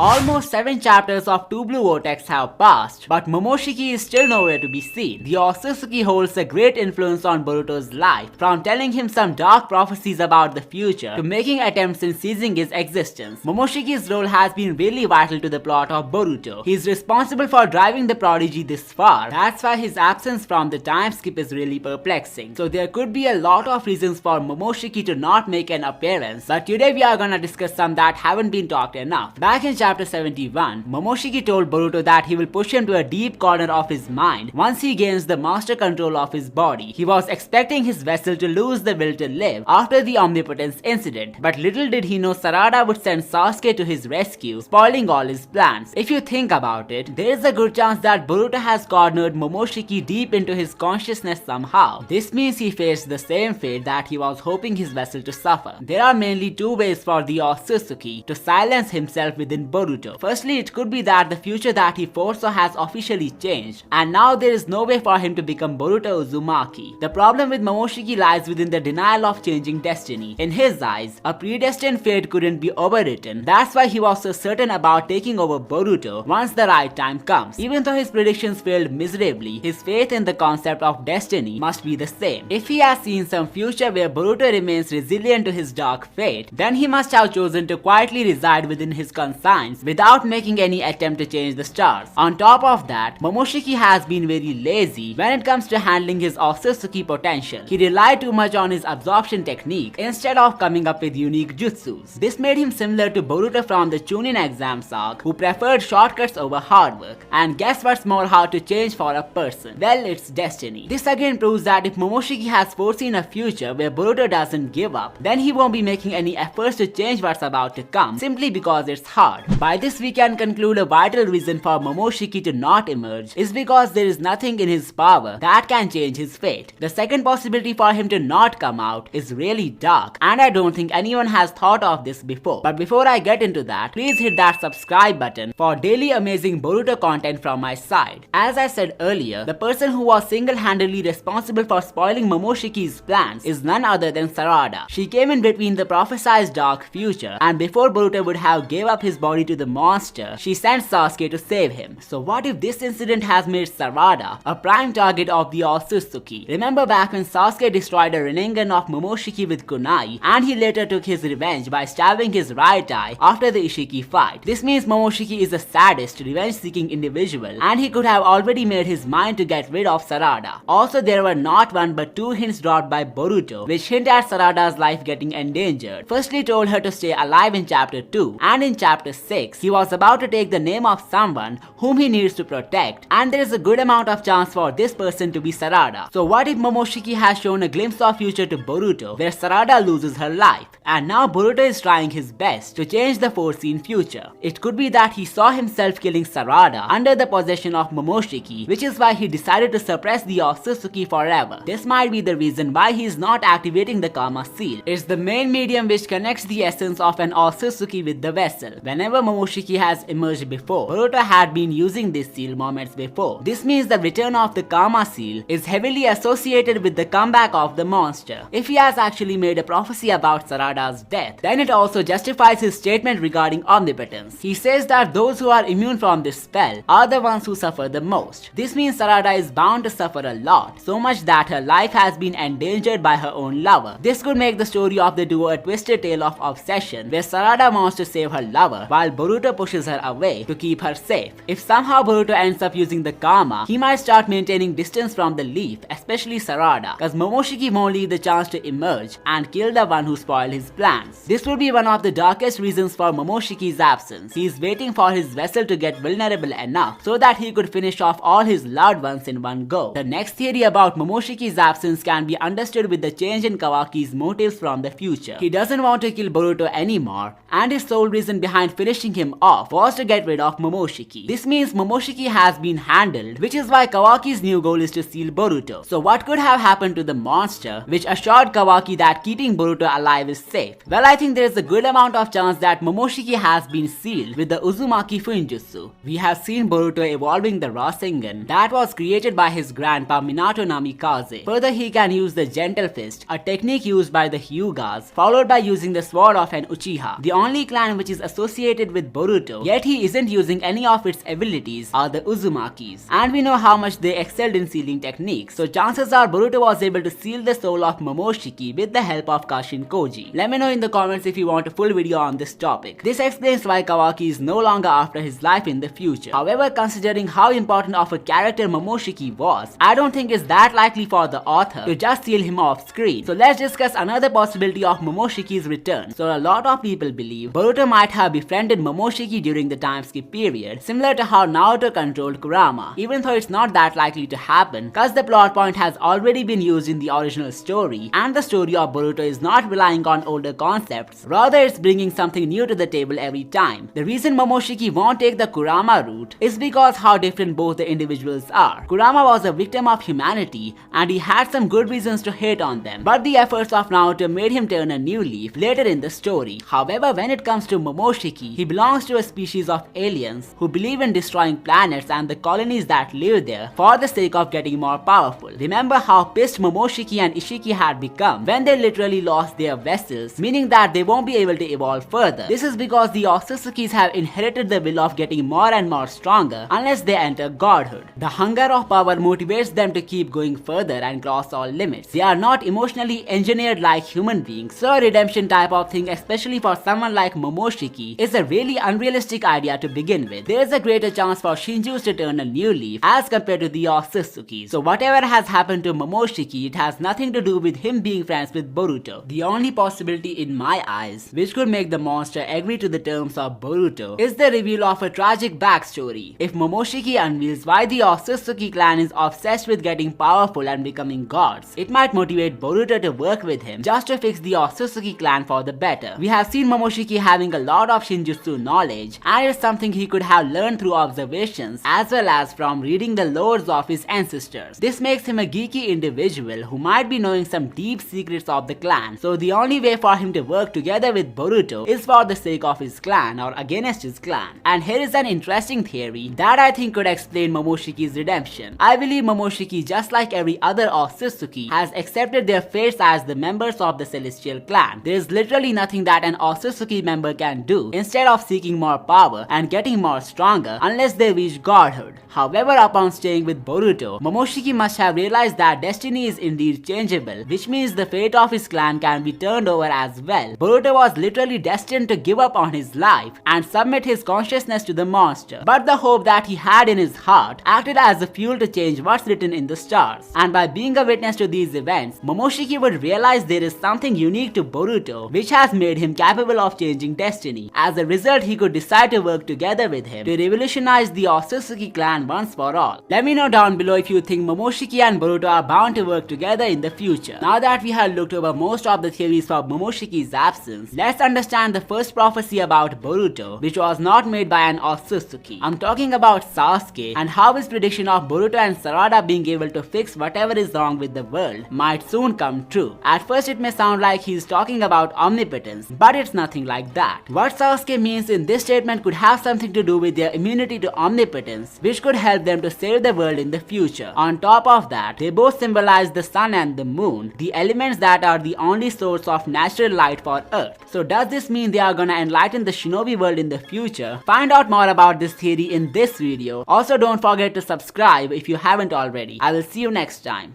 Almost 7 chapters of Two Blue Vortex have passed, but Momoshiki is still nowhere to be seen. The otsutsuki holds a great influence on Boruto's life, from telling him some dark prophecies about the future to making attempts in seizing his existence. Momoshiki's role has been really vital to the plot of Boruto. He is responsible for driving the prodigy this far. That's why his absence from the time skip is really perplexing. So there could be a lot of reasons for Momoshiki to not make an appearance, but today we are gonna discuss some that haven't been talked enough. Back in chapter 71, Momoshiki told Boruto that he will push him to a deep corner of his mind once he gains the master control of his body. He was expecting his vessel to lose the will to live after the omnipotence incident, but little did he know Sarada would send Sasuke to his rescue, spoiling all his plans. If you think about it, there is a good chance that Boruto has cornered Momoshiki deep into his consciousness somehow. This means he faced the same fate that he was hoping his vessel to suffer. There are mainly two ways for the otsutsuki to silence himself within Boruto. Firstly, it could be that the future that he foresaw has officially changed, and now there is no way for him to become Boruto Uzumaki. The problem with Momoshiki lies within the denial of changing destiny. In his eyes, a predestined fate couldn't be overwritten. That's why he was so certain about taking over Boruto once the right time comes. Even though his predictions failed miserably, his faith in the concept of destiny must be the same. If he has seen some future where Boruto remains resilient to his dark fate, then he must have chosen to quietly reside within his conscience without making any attempt to change the stars. On top of that, Momoshiki has been very lazy when it comes to handling his otsutsuki potential. He relied too much on his absorption technique instead of coming up with unique jutsus. This made him similar to Boruto from the Chunin exams arc, who preferred shortcuts over hard work. And guess what's more hard to change for a person? Well, it's destiny. This again proves that if Momoshiki has foreseen a future where Boruto doesn't give up, then he won't be making any efforts to change what's about to come simply because it's hard. By this we can conclude a vital reason for Momoshiki to not emerge is because there is nothing in his power that can change his fate. The second possibility for him to not come out is really dark, and I don't think anyone has thought of this before. But before I get into that, please hit that subscribe button for daily amazing Boruto content from my side. As I said earlier, the person who was single-handedly responsible for spoiling Momoshiki's plans is none other than Sarada. She came in between the prophesized dark future, and before Boruto would have gave up his body to the monster, she sent Sasuke to save him. So what if this incident has made Sarada a prime target of the otsutsuki? Remember back when Sasuke destroyed a Rinnegan of Momoshiki with kunai, and he later took his revenge by stabbing his right eye after the Ishiki fight. This means Momoshiki is a sadist, revenge-seeking individual, and he could have already made his mind to get rid of Sarada. Also, there were not one but two hints dropped by Boruto, which hint at Sarada's life getting endangered. Firstly, told her to stay alive in chapter 2, and in chapter 6, he was about to take the name of someone whom he needs to protect, and there is a good amount of chance for this person to be Sarada. So what if Momoshiki has shown a glimpse of future to Boruto where Sarada loses her life, and now Boruto is trying his best to change the foreseen future? It could be that he saw himself killing Sarada under the possession of Momoshiki, which is why he decided to suppress the otsutsuki forever. This might be the reason why he is not activating the Karma seal. It's the main medium which connects the essence of an otsutsuki with the vessel. Whenever Momoshiki has emerged before, Boruto had been using this seal moments before. This means the return of the Karma seal is heavily associated with the comeback of the monster. If he has actually made a prophecy about Sarada's death, then it also justifies his statement regarding omnipotence. He says that those who are immune from this spell are the ones who suffer the most. This means Sarada is bound to suffer a lot, so much that her life has been endangered by her own lover. This could make the story of the duo a twisted tale of obsession, where Sarada wants to save her lover while Boruto pushes her away to keep her safe. If somehow Boruto ends up using the Karma, he might start maintaining distance from the Leaf, especially Sarada, cause Momoshiki won't leave the chance to emerge and kill the one who spoiled his plans. This would be one of the darkest reasons for Momoshiki's absence. He is waiting for his vessel to get vulnerable enough so that he could finish off all his loved ones in one go. The next theory about Momoshiki's absence can be understood with the change in Kawaki's motives from the future. He doesn't want to kill Boruto anymore, and his sole reason behind finishing him off was to get rid of Momoshiki. This means Momoshiki has been handled, which is why Kawaki's new goal is to seal Boruto. So what could have happened to the monster which assured Kawaki that keeping Boruto alive is safe? Well, I think there is a good amount of chance that Momoshiki has been sealed with the Uzumaki Fuinjutsu. We have seen Boruto evolving the Rasengan that was created by his grandpa Minato Namikaze. Further, he can use the Gentle Fist, a technique used by the Hyugas, followed by using the sword of an Uchiha. The only clan which is associated connected with Boruto, yet he isn't using any of its abilities or the Uzumakis. And we know how much they excelled in sealing techniques, so chances are Boruto was able to seal the soul of Momoshiki with the help of Kashin Koji. Let me know in the comments if you want a full video on this topic. This explains why Kawaki is no longer after his life in the future. However, considering how important of a character Momoshiki was, I don't think it's that likely for the author to just seal him off screen. So let's discuss another possibility of Momoshiki's return. So a lot of people believe Boruto might have befriended Momoshiki during the time skip period, similar to how Naruto controlled Kurama, even though it's not that likely to happen cause the plot point has already been used in the original story and the story of Boruto is not relying on older concepts, rather it's bringing something new to the table every time. The reason Momoshiki won't take the Kurama route is because how different both the individuals are. Kurama was a victim of humanity and he had some good reasons to hate on them, but the efforts of Naruto made him turn a new leaf later in the story. However, when it comes to Momoshiki, he belongs to a species of aliens who believe in destroying planets and the colonies that live there for the sake of getting more powerful. Remember how pissed Momoshiki and Ishiki had become when they literally lost their vessels, meaning that they won't be able to evolve further. This is because the Otsutsukis have inherited the will of getting more and more stronger unless they enter godhood. The hunger of power motivates them to keep going further and cross all limits. They are not emotionally engineered like human beings, so a redemption type of thing, especially for someone like Momoshiki, is a really unrealistic idea to begin with. There is a greater chance for Shinju's to turn a new leaf as compared to the Otsutsukis. So whatever has happened to Momoshiki, it has nothing to do with him being friends with Boruto. The only possibility in my eyes which could make the monster agree to the terms of Boruto is the reveal of a tragic backstory. If Momoshiki unveils why the Otsutsuki clan is obsessed with getting powerful and becoming gods, it might motivate Boruto to work with him just to fix the Otsutsuki clan for the better. We have seen Momoshiki having a lot of Shinjutsu knowledge and it's something he could have learned through observations as well as from reading the lores of his ancestors. This makes him a geeky individual who might be knowing some deep secrets of the clan, so the only way for him to work together with Boruto is for the sake of his clan or against his clan. And here is an interesting theory that I think could explain Momoshiki's redemption. I believe Momoshiki, just like every other Otsutsuki, has accepted their fates as the members of the Celestial Clan. There is literally nothing that an Otsutsuki member can do instead of seeking more power and getting more stronger unless they reach godhood. However, upon staying with Boruto, Momoshiki must have realized that destiny is indeed changeable, which means the fate of his clan can be turned over as well. Boruto was literally destined to give up on his life and submit his consciousness to the monster, but the hope that he had in his heart acted as a fuel to change what's written in the stars. And by being a witness to these events, Momoshiki would realize there is something unique to Boruto which has made him capable of changing destiny. As a result, he could decide to work together with him to revolutionize the Otsutsuki clan once for all. Let me know down below if you think Momoshiki and Boruto are bound to work together in the future. Now that we have looked over most of the theories for Momoshiki's absence, let's understand the first prophecy about Boruto, which was not made by an Otsutsuki. I'm talking about Sasuke and how his prediction of Boruto and Sarada being able to fix whatever is wrong with the world might soon come true. At first it may sound like he's talking about omnipotence, but it's nothing like that. What Sasuke means in this statement could have something to do with their immunity to omnipotence, which could help them to save the world in the future. On top of that, they both symbolize the sun and the moon, the elements that are the only source of natural light for Earth. So does this mean they are gonna enlighten the shinobi world in the future? Find out more about this theory in this video. Also, don't forget to subscribe if you haven't already. I will see you next time.